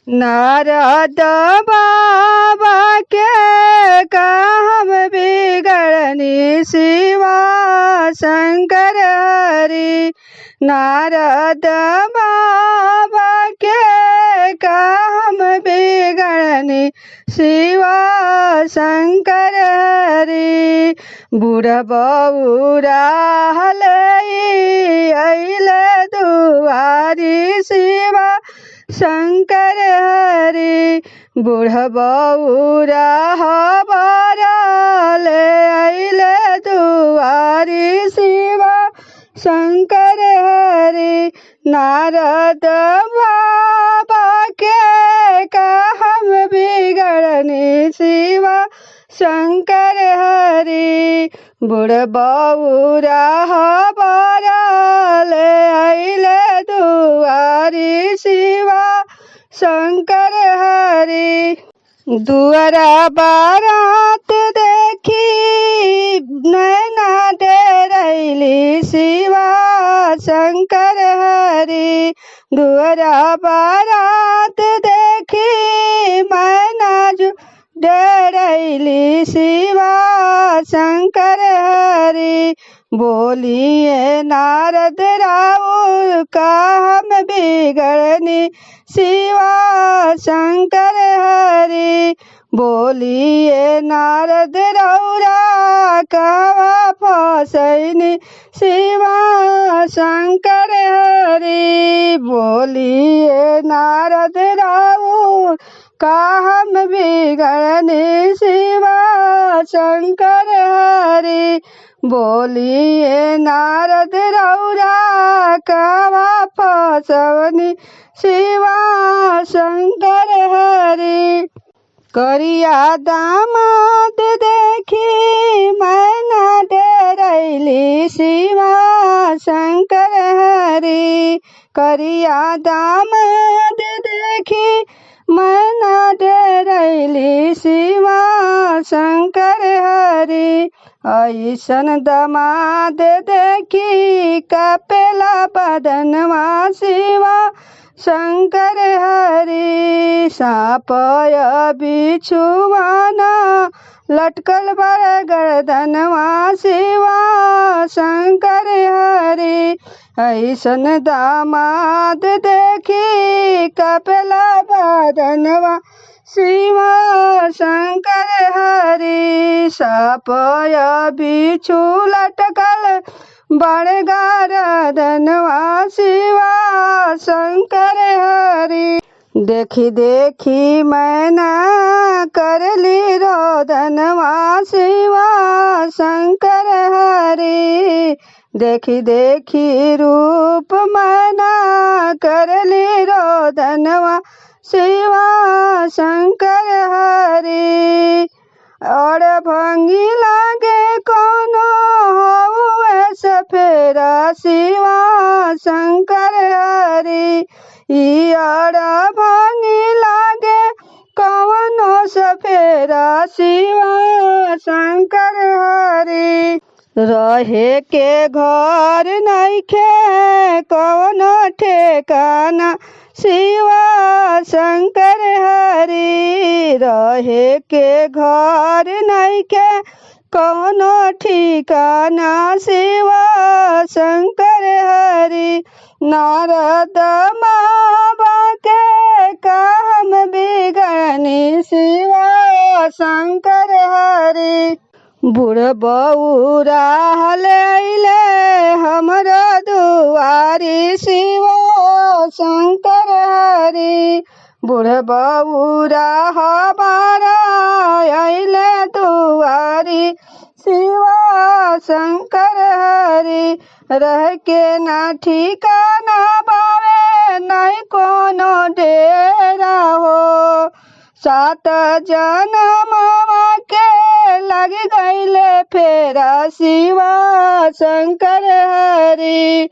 नारद बाबा के काम बिगड़नी शिवा शंकर हरि। नारद बाबा के काम बिगड़नी शिवा शंकर हरि। बूढ़ बौरा अइले दुआरी शिवा शंकर हरि। बूढ़ बौरा ले अइले दुआरी शिवा शंकर हरि। नारद बाबा के काम बिगड़नी शिवा शंकर हरि। बूढ़ बौरा ले अइले दुआरी शिवा शंकर हरि। दुआरा बारात देखी नैना डेरैली शिवा शंकर हरि। दुआरा बारात देखी मैना डेरैली शिवा शंकर हरि। बोलिए नारद राउर काम बिगड़नी शिवा शंकर हरि। बोलिए नारद रौरा कावा फसैनी शिवा शंकर हरि। बोलिए नारद राउर काम बिगड़नी शिवा शंकर हरि। बोलिए नारद रौरा कावा फसवनी शिवा शंकर हरि। करिया दामाद देखी मैना डेरैली शिवा शंकर हरि। करिया दामाद देखी मैना डेरैली शिवा शंकर हरि। ऐसन दामाद देखी कपेला बदनवा शिवा शंकर हरि। साप बिछुआना लटकल बड़ गर्दनवा शिवा शंकर हरि। ऐसन दामाद देखी कपेला बदनवा शिवा शंकर हरि। साप बिछु लटकल बड़ गर्दनवा शिवा शंकर हरि। देखी देखी मैना करली रोदनवा शिवा शंकर हरि। देखी देखी रूप मैना करली रोदनवा शिवा शंकर हरि। और भंगी लागे कोनो हउए सफेरा शिवा शंकर हरि। और भंगी लागे कवनो सफेरा शिवा शंकर हरि। रहे के घर नइखे कवनो ठेकाना शिवा शंकर हरि। रहे के घर नइखे कवनो ठिकाना शिवा शंकर हरि। नारद बाबा के काम बिगड़नी शिवा शंकर हरि। बूढ़ बौरा अइले हमरो दुआरी शिवा शंकर हरि। बूढ़ बौरा अइले दुआरी शिवा शंकर हरि। रह के ना ठिकाना बावे नहीं कोनो डेरा हो। 7 जनमवा के लग गईले फेरा शिवा शंकर हरि।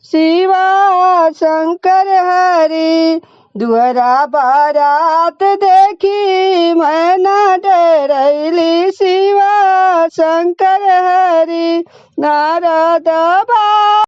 शिवा शंकर हरि। दुआरा बारात देखी मैना डेरैली शिवा शंकर हरि। नारद